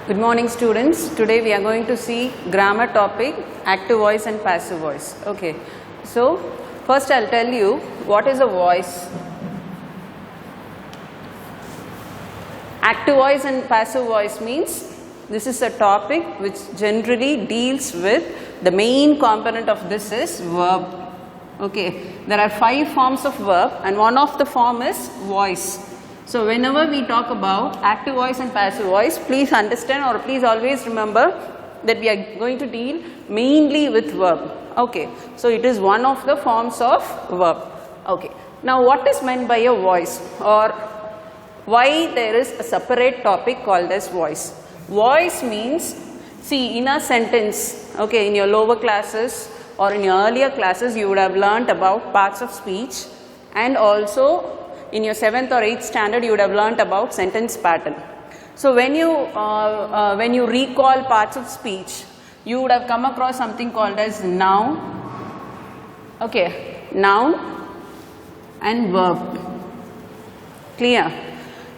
Good morning students. Today we are going to see grammar topic, active voice and passive voice. Okay. So first I'll tell you what is a voice. Active voice and passive voice means this is a topic which generally deals with the main component of this is verb. Okay. There are 5 forms of verb and one of the form is voice. So whenever we talk about active voice and passive voice, please understand or please always remember that we are going to deal mainly with verb. Okay. So it is one of the forms of verb. Okay. Now what is meant by a voice, or why there is a separate topic called as voice? Voice means, see, in a sentence, okay, in your lower classes or in your earlier classes you would have learnt about parts of speech, and also in your 7th or 8th standard you would have learnt about sentence pattern. So when you recall parts of speech, you would have come across something called as noun, okay, noun and verb. Clear?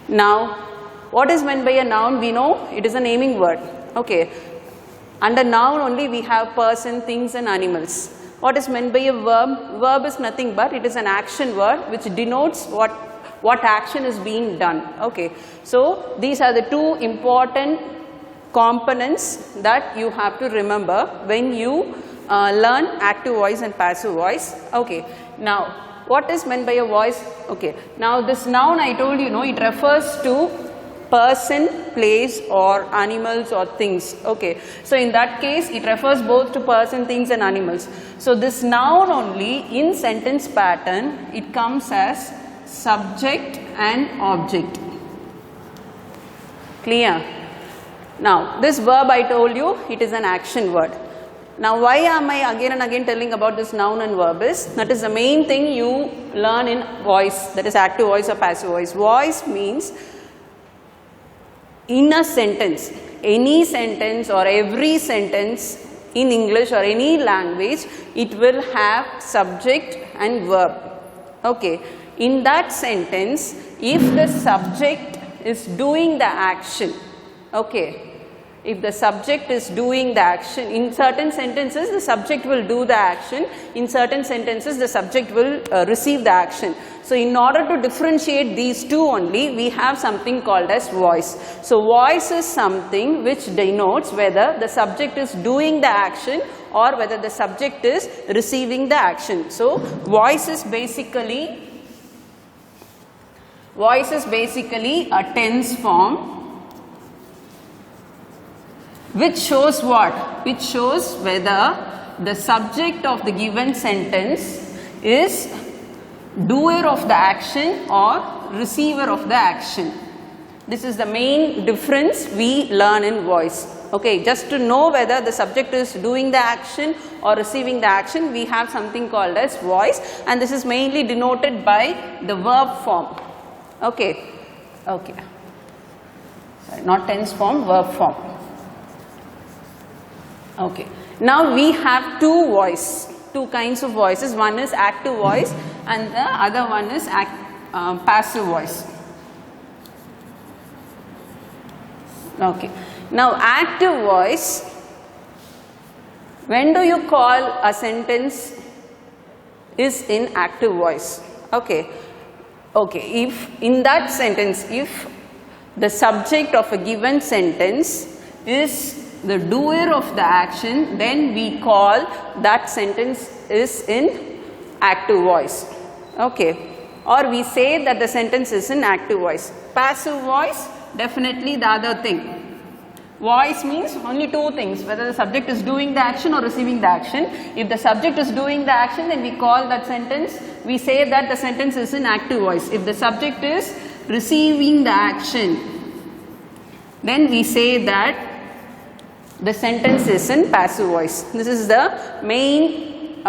Now what is meant by a noun? We know it is a naming word. Okay. Under noun only we have person, things and animals. What is meant by a verb? Verb is nothing but it is an action word which denotes what action is being done. Okay. So these are the 2 important components that you have to remember when you learn active voice and passive voice. Okay. Now what is meant by a voice? Okay. Now this noun I told you, it refers to person, place or animals or things. Okay. So in that case it refers both to person, things and animals. So this noun only in sentence pattern it comes as subject and object. Clear? Now this verb I told you it is an action word. Now why am I again and again telling about this noun and verb is, that is the main thing you learn in voice, that is active voice or passive voice. Voice means in a sentence, any sentence or every sentence in English or any language, it will have subject and verb. Okay. In that sentence, if the subject is doing the action, okay, if the subject is doing the action, in certain sentences the subject will do the action, in certain sentences the subject will receive the action. So in order to differentiate these 2 only, we have something called as voice. So voice is something which denotes whether the subject is doing the action or whether the subject is receiving the action. So voice is basically a tense form which shows what? Which shows whether the subject of the given sentence is doer of the action or receiver of the action. This is the main difference we learn in voice. Okay, just to know whether the subject is doing the action or receiving the action, we have something called as voice, and this is mainly denoted by the verb form. Okay, okay. Sorry, not tense form, verb form. Okay. Now we have 2 kinds of voices. One is active voice and the other one is passive voice. Okay. Now active voice, when do you call a sentence is in active voice? Okay. Okay. If in that sentence, if the subject of a given sentence is the doer of the action, then we call that sentence is in active voice. Okay. Or we say that the sentence is in active voice. Passive voice, definitely the other thing. Voice means only 2 things, whether the subject is doing the action or receiving the action. If the subject is doing the action, then we call that sentence, we say that the sentence is in active voice. If the subject is receiving the action, then we say that the sentence is in passive voice. This is the main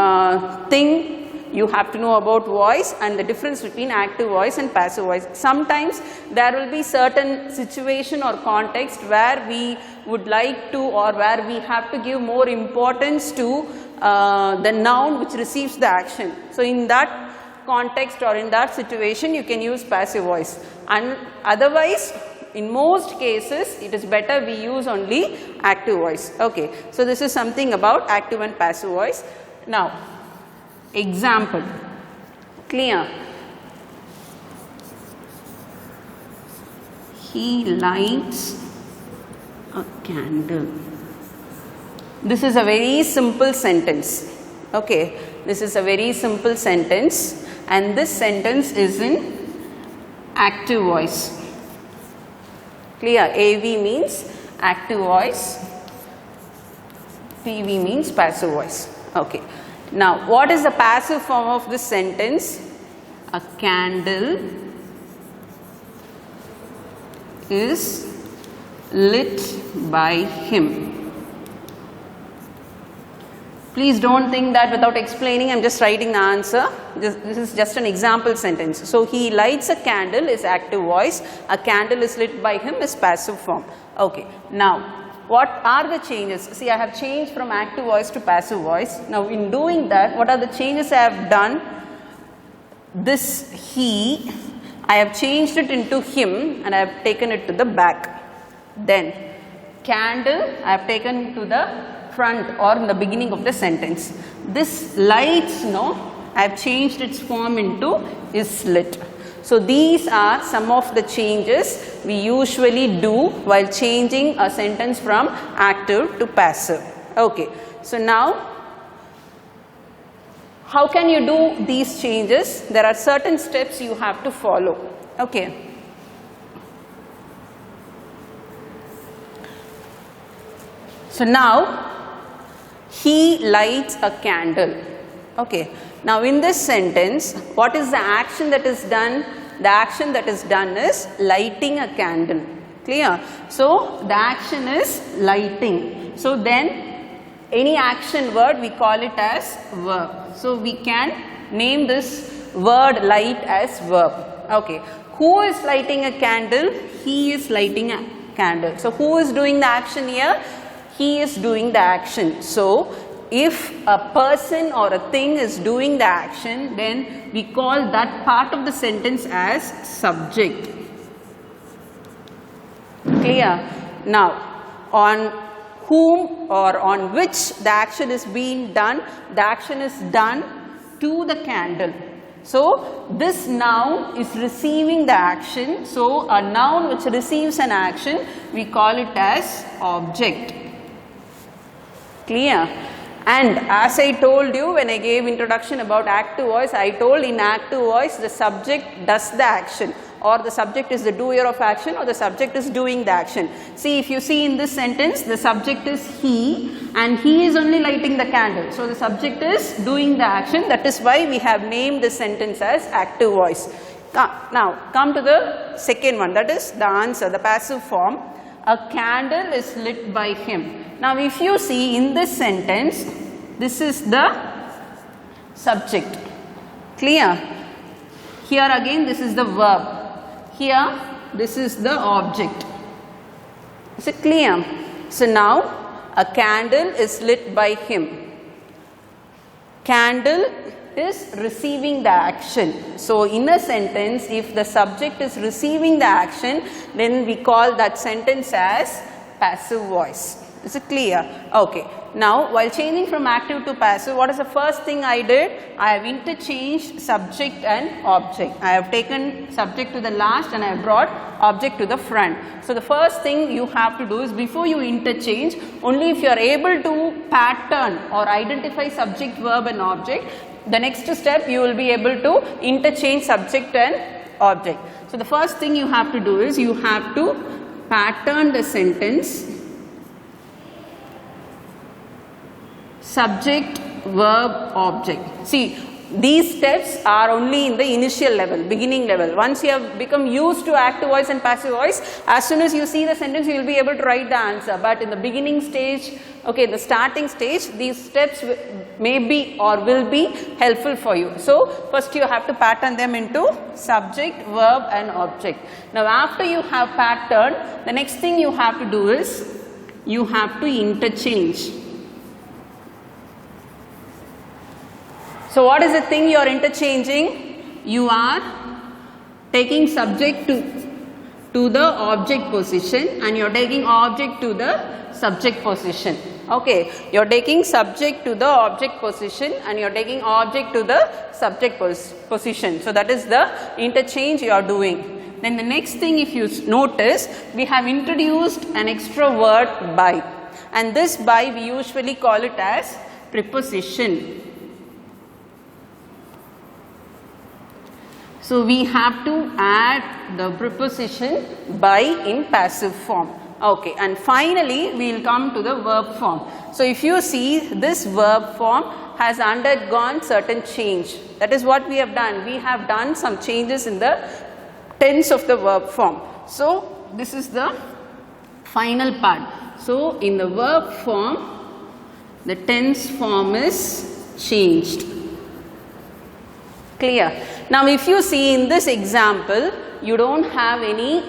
thing you have to know about voice and the difference between active voice and passive voice. Sometimes there will be certain situation or context where we would like to, or where we have to give more importance to the noun which receives the action. So in that context or in that situation you can use passive voice, and otherwise In most cases, it is better we use only active voice. Okay, so this is something about active and passive voice. Now, example, clear? He lights a candle. This is a very simple sentence. Okay, this is a very simple sentence, and this sentence is in active voice. Clear? AV means active voice, PV means passive voice. Okay. Now, what is the passive form of this sentence? A candle is lit by him. Please don't think that without explaining I am just writing the answer. This is just an example sentence. So, he lights a candle is active voice, a candle is lit by him is passive form. Okay. Now, what are the changes? See, I have changed from active voice to passive voice. Now, in doing that, what are the changes I have done? This he, I have changed it into him and I have taken it to the back. Then, candle, I have taken to the front or in the beginning of the sentence. This lights, no, I have changed its form into is lit. So, these are some of the changes we usually do while changing a sentence from active to passive. Okay. So, now how can you do these changes? There are certain steps you have to follow. Okay. So, now he lights a candle. Okay. Now, in this sentence, what is the action that is done? The action that is done is lighting a candle. Clear? So, the action is lighting. So, then any action word we call it as verb. So, we can name this word light as verb. Okay. Who is lighting a candle? He is lighting a candle. So, who is doing the action here? He is doing the action. So, if a person or a thing is doing the action, then we call that part of the sentence as subject. Clear? Now, on whom or on which the action is being done, the action is done to the candle. So, this noun is receiving the action. So, a noun which receives an action, we call it as object. Clear? And as I told you when I gave introduction about active voice, I told in active voice the subject does the action, or the subject is the doer of action, or the subject is doing the action. See, if you see in this sentence, the subject is he and he is only lighting the candle. So, the subject is doing the action. That is why we have named this sentence as active voice. Now, come to the second one, that is the answer, the passive form. A candle is lit by him. Now, if you see in this sentence, this is the subject. Clear? Here again, this is the verb. Here, this is the object. Is it clear? So, now a candle is lit by him. Candle is receiving the action. So, in a sentence, if the subject is receiving the action, then we call that sentence as passive voice. Is it clear? Okay. Now, while changing from active to passive, what is the first thing I did? I have interchanged subject and object. I have taken subject to the last and I have brought object to the front. So, the first thing you have to do is before you interchange, only if you are able to pattern or identify subject, verb and object, the next step you will be able to interchange subject and object. So, the first thing you have to do is you have to pattern the sentence subject, verb, object. See, these steps are only in the initial level, beginning level. Once you have become used to active voice and passive voice, as soon as you see the sentence, you will be able to write the answer. But in the beginning stage, okay, the starting stage, these steps may be or will be helpful for you. So, first you have to pattern them into subject, verb and object. Now, after you have patterned, the next thing you have to do is, you have to interchange. So, what is the thing you are interchanging? You are taking subject to to the object position and you're taking object to the subject position. Okay, you're taking subject to the object position and you're taking object to the subject position. So that is the interchange you are doing. Then the next thing, if you notice, we have introduced an extra word by, and this by we usually call it as preposition. So we have to add the preposition by in passive form. Okay, and finally we will come to the verb form. So if you see, this verb form has undergone certain change. That is what we have done. We have done some changes in the tense of the verb form. So this is the final part. So in the verb form, the tense form is changed. Clear? Now if you see in this example, you don't have any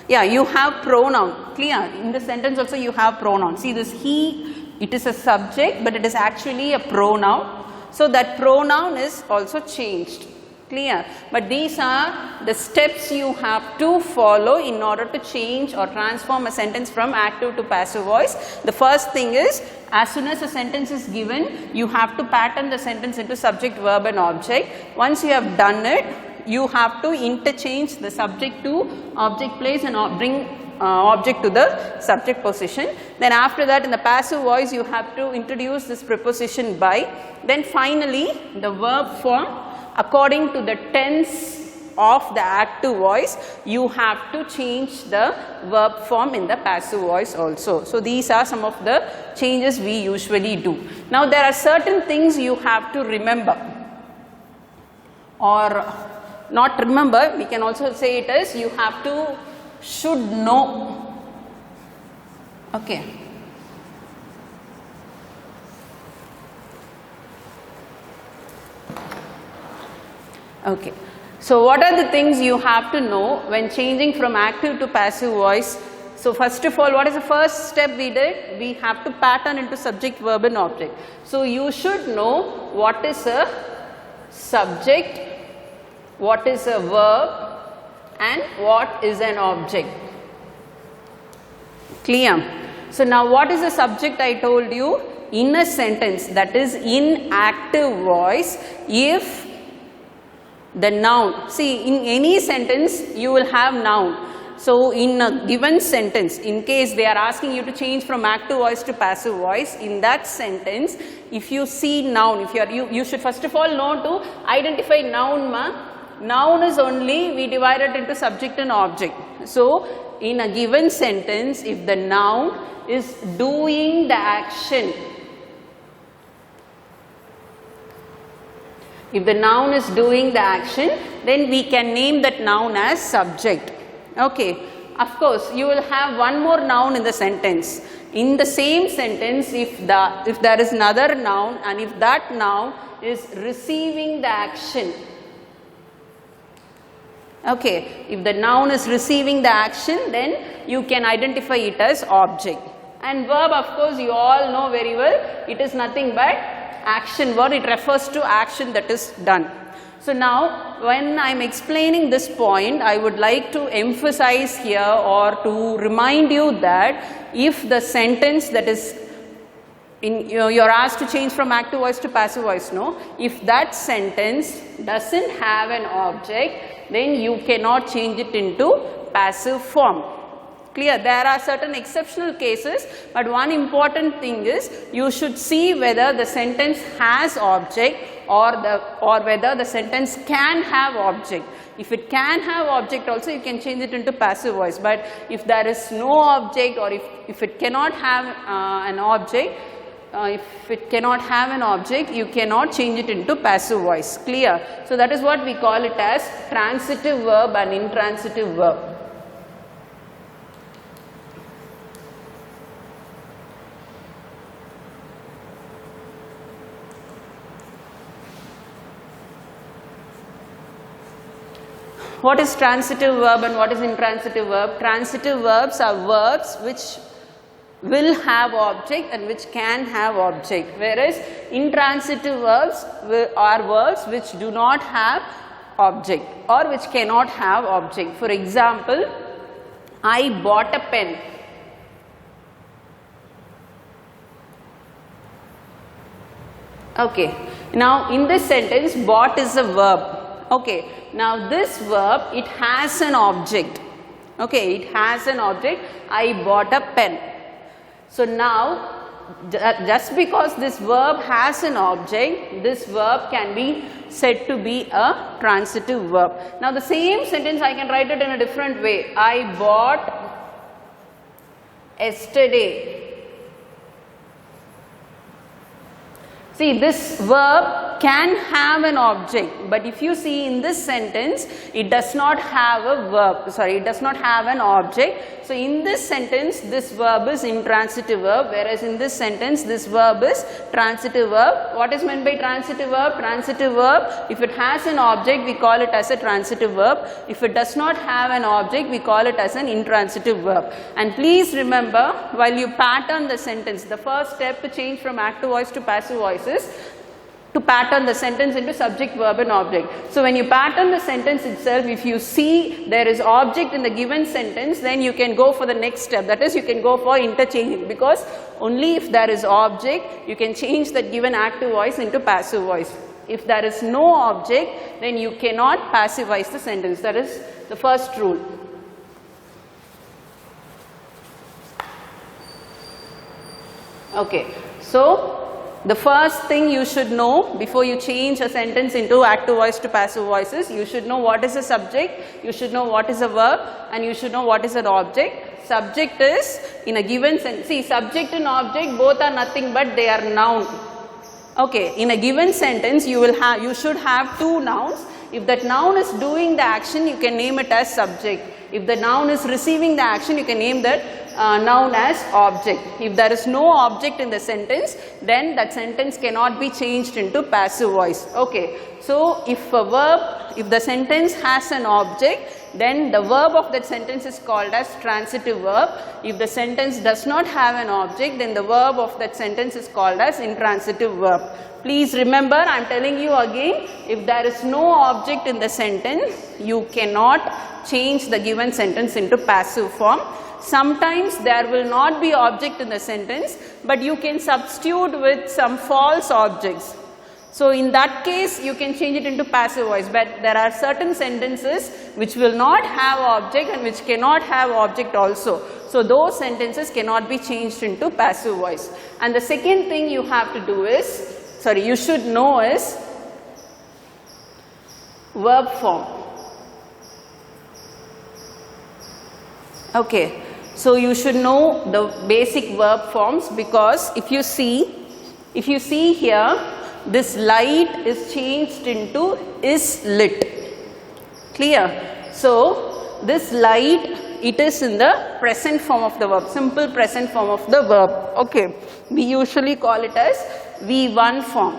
you have pronoun. Clear? In the sentence also you have pronoun. See this he, it is a subject but it is actually a pronoun. So that pronoun is also changed. Clear? But these are the steps you have to follow in order to change or transform a sentence from active to passive voice. The first thing is, as soon as a sentence is given, you have to pattern the sentence into subject, verb and object. Once you have done it, you have to interchange the subject to object place and bring object to the subject position. Then after that, in the passive voice, you have to introduce this preposition by. Then finally, the verb form, according to the tense of the active voice, you have to change the verb form in the passive voice also. So these are some of the changes we usually do. Now there are certain things you have to remember, or not remember, we can also say it as you have to should know. Okay. Okay. So what are the things you have to know when changing from active to passive voice? So first of all, what is the first step we did? We have to pattern into subject, verb and object. So you should know what is a subject, what is a verb and what is an object. Clear? So now what is a subject? I told you, in a sentence, that is in active voice, if the noun, see in any sentence you will have noun. So in a given sentence, in case they are asking you to change from active voice to passive voice, in that sentence, if you see noun, if you should first of all know to identify noun. Noun is only, we divide it into subject and object. So in a given sentence, if the noun is doing the action, if the noun is doing the action, then we can name that noun as subject. Okay. Of course, you will have one more noun in the sentence. In the same sentence, if there is another noun and if that noun is receiving the action. Okay, if the noun is receiving the action, then you can identify it as object. And verb, of course, you all know very well, it is nothing but action word. It refers to action that is done. So now, when I am explaining this point, I would like to emphasize here or to remind you that if the sentence that is you are asked to change from active voice to passive voice, no? If that sentence doesn't have an object, then you cannot change it into passive form. Clear? There are certain exceptional cases, but one important thing is you should see whether the sentence has object or whether the sentence can have object. If it can have object also, you can change it into passive voice. But if there is no object, or if it cannot have an object, you cannot change it into passive voice. Clear? So that is what we call it as transitive verb and intransitive verb. What is transitive verb and what is intransitive verb? Transitive verbs are verbs which will have object and which can have object, whereas intransitive verbs are verbs which do not have object or which cannot have object. For example, I bought a pen. Okay, now in this sentence, bought is a verb. Okay, now this verb, it has an object. Okay, it has an object. I bought a pen. So now, just because this verb has an object, this verb can be said to be a transitive verb. Now the same sentence I can write it in a different way. I bought yesterday. See, this verb can have an object, but if you see in this sentence, it does not have a verb, it does not have an object. So in this sentence, this verb is intransitive verb, whereas in this sentence, this verb is transitive verb. What is meant by transitive verb? Transitive verb, if it has an object, we call it as a transitive verb. If it does not have an object, we call it as an intransitive verb. And please remember, while you pattern the sentence, the first step to change from active voice to passive voice is to pattern the sentence into subject, verb and object. So when you pattern the sentence itself, if you see there is object in the given sentence, then you can go for the next step. That is, you can go for interchanging, because only if there is object, you can change that given active voice into passive voice. If there is no object, then you cannot passivize the sentence. That is the first rule. Okay, so the first thing you should know before you change a sentence into active voice to passive voices, you should know what is a subject, you should know what is a verb, and you should know what is an object. Subject is in a given sentence. See, subject and object both are nothing but they are noun. Okay, in a given sentence you should have two nouns. If that noun is doing the action, you can name it as subject. If the noun is receiving the action, you can name that noun as object. If there is no object in the sentence, then that sentence cannot be changed into passive voice. Okay, so if the sentence has an object, then the verb of that sentence is called as transitive verb. If the sentence does not have an object, then the verb of that sentence is called as intransitive verb. Please remember, I am telling you again, if there is no object in the sentence, you cannot change the given sentence into passive form. Sometimes there will not be object in the sentence, but you can substitute with some false objects. So in that case, you can change it into passive voice, but there are certain sentences which will not have object and which cannot have object also. So those sentences cannot be changed into passive voice. And the second thing you have to do is, you should know is verb form. Okay, so you should know the basic verb forms, because if you see here, this light is changed into is lit. Clear? So this light, it is in the present form of the verb, simple present form of the verb. Okay, we usually call it as V1 form.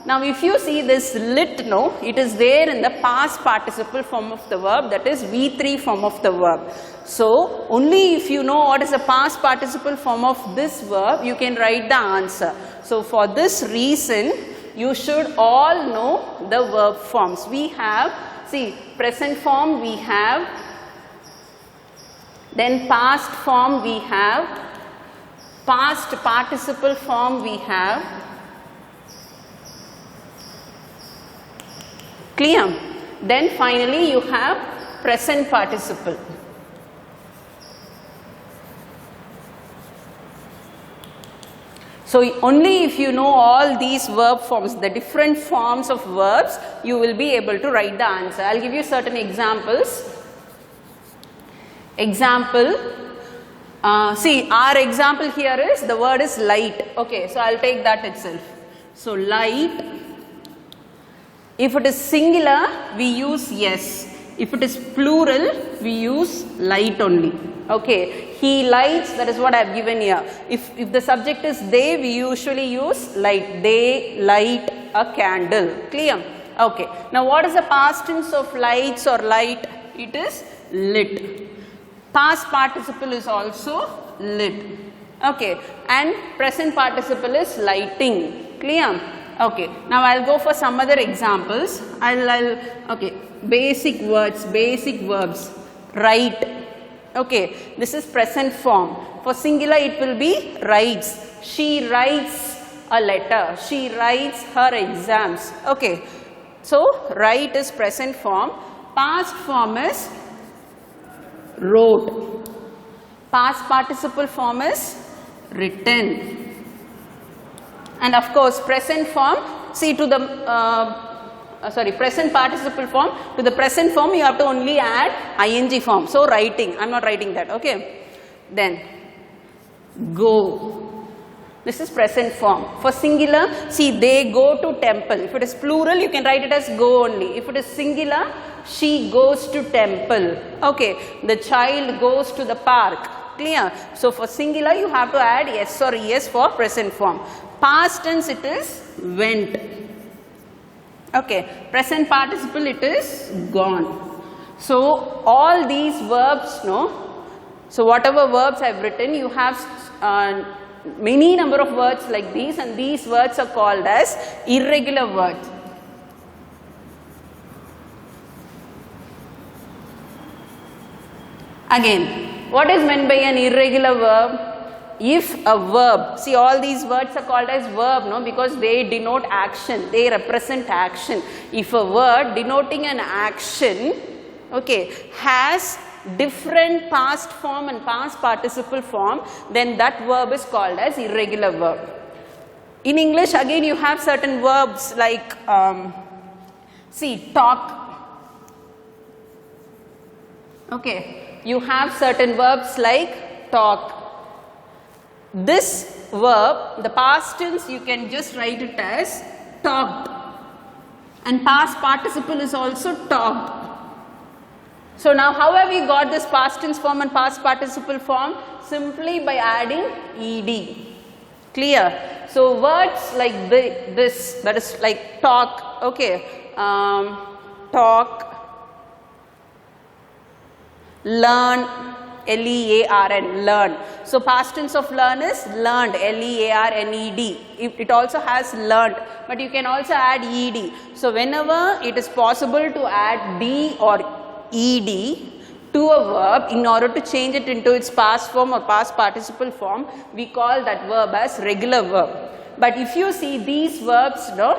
Now if you see this lit, no, it is there in the past participle form of the verb, that is V3 form of the verb. So only if you know what is the past participle form of this verb, you can write the answer. So for this reason, you should all know the verb forms. We have, see, present form we have, then past form we have, past participle form we have. Clear? Then finally you have present participle. So only if you know all these verb forms, the different forms of verbs, you will be able to write the answer. I will give you certain examples. Example, see, our example here is, the word is light. Okay, so I will take that itself. So light, if it is singular, we use yes. If it is plural, we use light only. Okay, he lights, that is what I have given here. If the subject is they, we usually use light. They light a candle. Clear? Okay, now what is the past tense of lights or light? It is lit. Past participle is also lit. Okay, and present participle is lighting. Clear? Okay, now I'll go for some other examples. Okay, basic words, basic verbs. Write. Okay, this is present form. For singular it will be writes. She writes a letter. She writes her exams. Okay, so write is present form. Past form is wrote. Past participle form is written. And of course present form, see to the present participle form, to the present form you have to only add ing form. So writing, I am not writing that. Okay. Then go. This is present form. For singular, see they go to temple. If it is plural you can write it as go only. If it is singular, she goes to temple. Okay. The child goes to the park. Clear? So for singular you have to add s or es for present form. Past tense it is went. Okay. Present participle it is gone. So all these verbs, no. So whatever verbs I have written, you have many number of words like these, and these words are called as irregular words. Again, what is meant by an irregular verb? If a verb, see all these words are called as verb, no, because they denote action, they represent action. If a word denoting an action, okay, has different past form and past participle form, then that verb is called as irregular verb. In English again you have certain verbs like see talk. Okay, you have certain verbs like talk. This verb, the past tense, you can just write it as talked, and past participle is also talked. So now how have we got this past tense form and past participle form? Simply by adding ed. Clear? So words like this, that is like talk, okay, talk, learn, L-E-A-R-N, learn. So past tense of learn is learned, L-E-A-R-N-E-D. It also has learned, but you can also add ed. So whenever it is possible to add d or ed to a verb in order to change it into its past form or past participle form, we call that verb as regular verb. But if you see these verbs, no,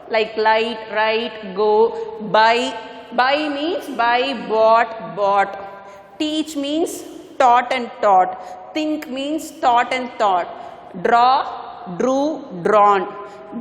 like light, write, go, buy means buy, bought. Teach means taught and taught. Think means thought and thought. Draw, drew, drawn.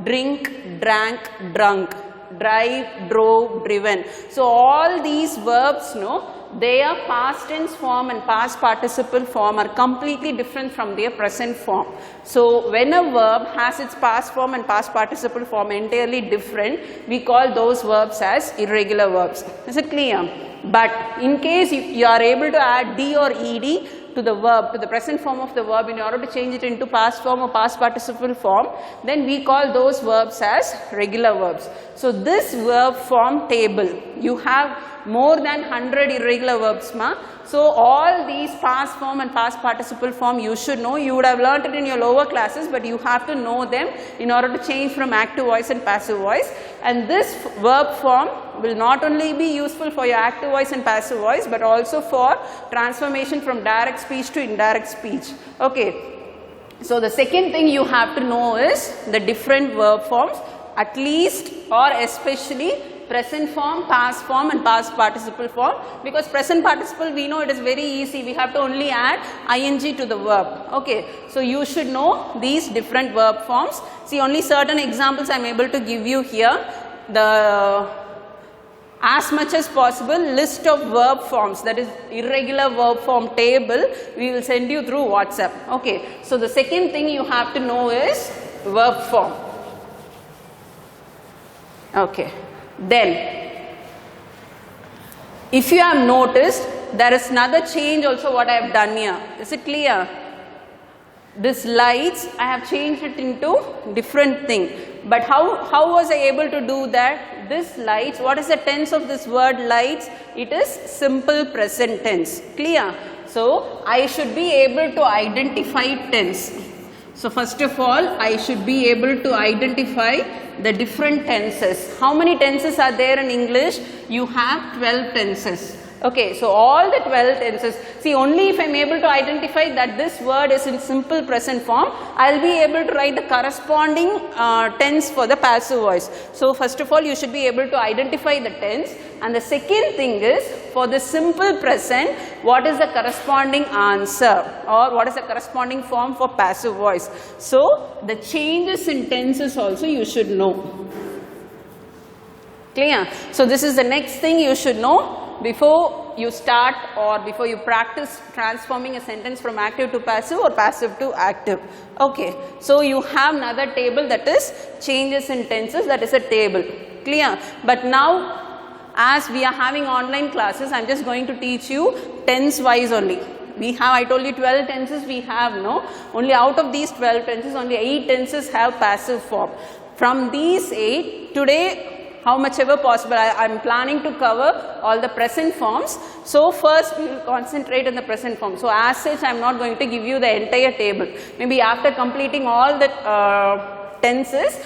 Drink, drank, drunk. Drive, drove, driven. So all these verbs, no, their past tense form and past participle form are completely different from their present form. So when a verb has its past form and past participle form entirely different, we call those verbs as irregular verbs. Is it clear? But in case you are able to add d or ed to the verb, to the present form of the verb in order to change it into past form or past participle form, then we call those verbs as regular verbs. So this verb form table, you have more than 100 irregular verbs, ma. So all these past form and past participle form you should know. You would have learnt it in your lower classes, but you have to know them in order to change from active voice and passive voice. And this verb form will not only be useful for your active voice and passive voice, but also for transformation from direct speech to indirect speech. Okay. So the second thing you have to know is the different verb forms, at least or especially present form, past form and past participle form, because present participle we know it is very easy, we have to only add ing to the verb. Okay, so you should know these different verb forms. See, only certain examples I am able to give you here. As much as possible list of verb forms, that is irregular verb form table, we will send you through WhatsApp. Okay, so the second thing you have to know is verb form. Okay. Then, if you have noticed, there is another change also what I have done here. Is it clear? This lights, I have changed it into different thing. But how was I able to do that? This lights, what is the tense of this word lights? It is simple present tense. Clear? So, I should be able to identify tense. So first of all, I should be able to identify the different tenses. How many tenses are there in English? You have 12 tenses. Okay, so all the 12 tenses, see, only if I am able to identify that this word is in simple present form, I will be able to write the corresponding tense for the passive voice. So first of all, you should be able to identify the tense, and the second thing is, for the simple present, what is the corresponding answer, or what is the corresponding form for passive voice. So the changes in tenses also you should know. Clear? So this is the next thing you should know before you start or before you practice transforming a sentence from active to passive or passive to active. Okay, so you have another table, that is changes in tenses, that is a table. Clear? But now, as we are having online classes, I am just going to teach you tense wise only. We have, I told you 12 tenses we have, no? Only out of these 12 tenses, only 8 tenses have passive form. From these 8, today, how much ever possible, I am planning to cover all the present forms. So first we will concentrate on the present form. So as such, I am not going to give you the entire table. Maybe after completing all the tenses,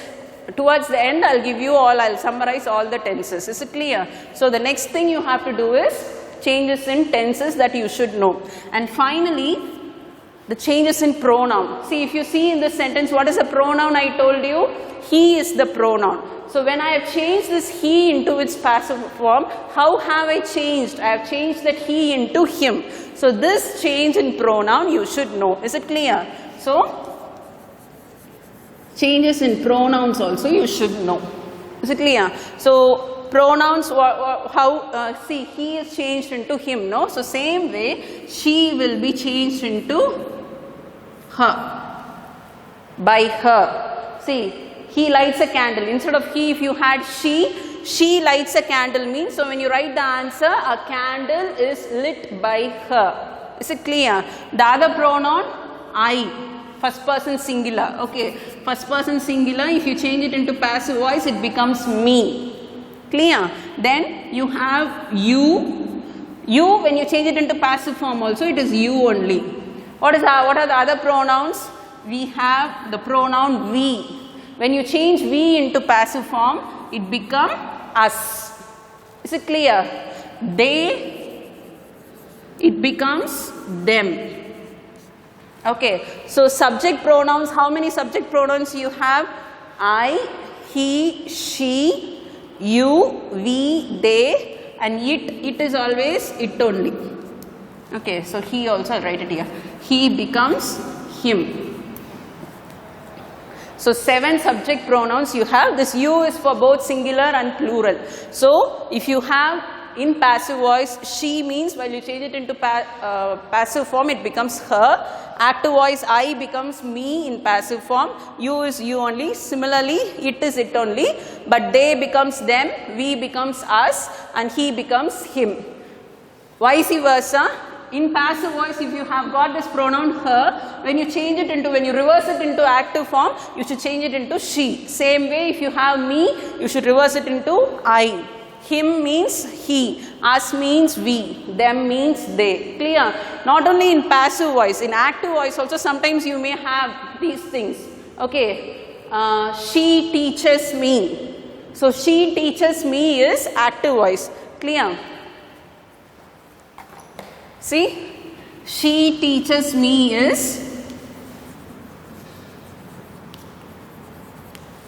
towards the end I will give you all, I will summarize all the tenses. Is it clear? So the next thing you have to do is changes in tenses that you should know. And finally, the changes in pronoun. See, if you see in this sentence, what is the pronoun I told you? He is the pronoun. So when I have changed this he into its passive form, how have I changed? I have changed that he into him. So this change in pronoun you should know. Is it clear? So changes in pronouns also you should know. Is it clear? So pronouns, see, he is changed into him, no? So same way, she will be changed into her, by her. See, he lights a candle. Instead of he, if you had she lights a candle means, so when you write the answer, a candle is lit by her. Is it clear? The other pronoun, I, first person singular. Okay, first person singular, if you change it into passive voice, it becomes me. Clear? Then you have you. You, when you change it into passive form also, it is you only. What are the other pronouns? We have the pronoun we. When you change we into passive form, it becomes us. Is it clear? They, it becomes them. Okay, so subject pronouns, how many subject pronouns you have? I, he, she, you, we, they, and it is always it only. Okay, so he also, I'll write it here. He becomes him. So 7 subject pronouns you have. This you is for both singular and plural. So if you have in passive voice, she means, while you change it into passive form, it becomes her. Active voice, I becomes me in passive form. You is you only. Similarly, it is it only. But they becomes them, we becomes us, and he becomes him. Vice versa. In passive voice, if you have got this pronoun her, when you change it into, when you reverse it into active form, you should change it into she. Same way, if you have me, you should reverse it into I. Him means he, us means we, them means they. Clear? Not only in passive voice, in active voice also sometimes you may have these things. Okay, she teaches me. So she teaches me is active voice. Clear? See, she teaches me is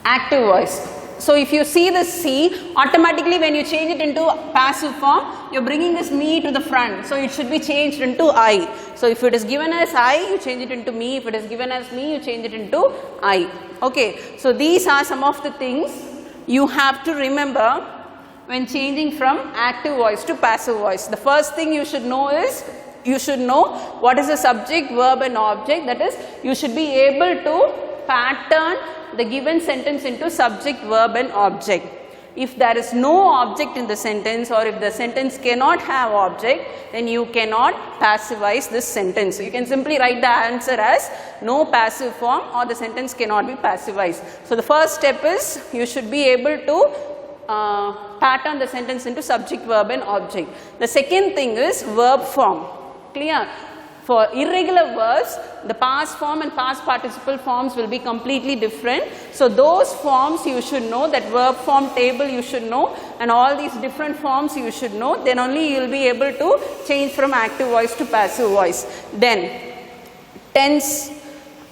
active voice. So if you see the C, automatically when you change it into passive form, you are bringing this me to the front. So it should be changed into I. So if it is given as I, you change it into me. If it is given as me, you change it into I. Okay, so these are some of the things you have to remember when changing from active voice to passive voice. The first thing you should know is, you should know what is the subject, verb and object. That is, you should be able to pattern the given sentence into subject, verb and object. If there is no object in the sentence, or if the sentence cannot have object, then you cannot passivize this sentence. So you can simply write the answer as no passive form, or the sentence cannot be passivized. So the first step is, you should be able to pattern the sentence into subject, verb and object. The second thing is verb form. Clear? For irregular verbs, the past form and past participle forms will be completely different. So those forms you should know, that verb form table you should know, and all these different forms you should know. Then only you will be able to change from active voice to passive voice. Then tense.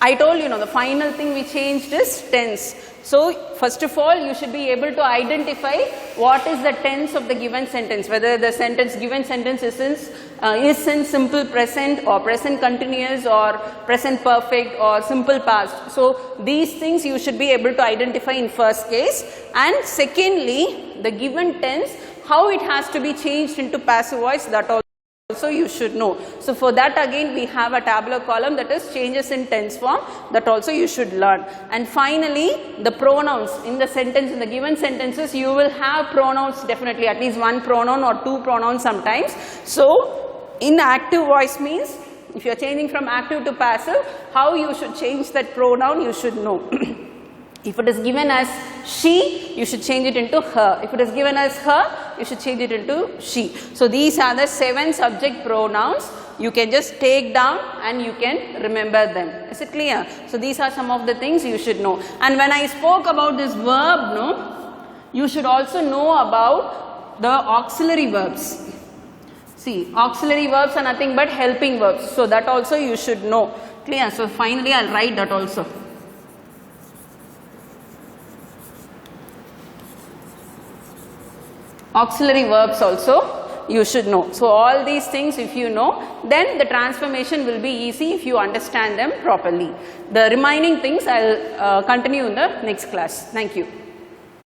I told you, the final thing we changed is tense. So first of all, you should be able to identify what is the tense of the given sentence, whether the given sentence is in simple present or present continuous or present perfect or simple past. So these things you should be able to identify in first case. And secondly, the given tense, how it has to be changed into passive voice, that also you should know. So for that again we have a tabular column, that is changes in tense form, that also you should learn. And finally, the pronouns in the sentence, in the given sentences you will have pronouns, definitely at least one pronoun or two pronouns sometimes. So in active voice means, if you are changing from active to passive, how you should change that pronoun you should know. If it is given as she, you should change it into her. If it is given as her, you should change it into she. So these are the 7 subject pronouns. You can just take down and you can remember them. Is it clear? So these are some of the things you should know. And when I spoke about this verb, you should also know about the auxiliary verbs. See, auxiliary verbs are nothing but helping verbs. So that also you should know. Clear? So finally I will write that also. Auxiliary verbs also you should know. So all these things if you know, then the transformation will be easy if you understand them properly. The remaining things I will continue in the next class. Thank you.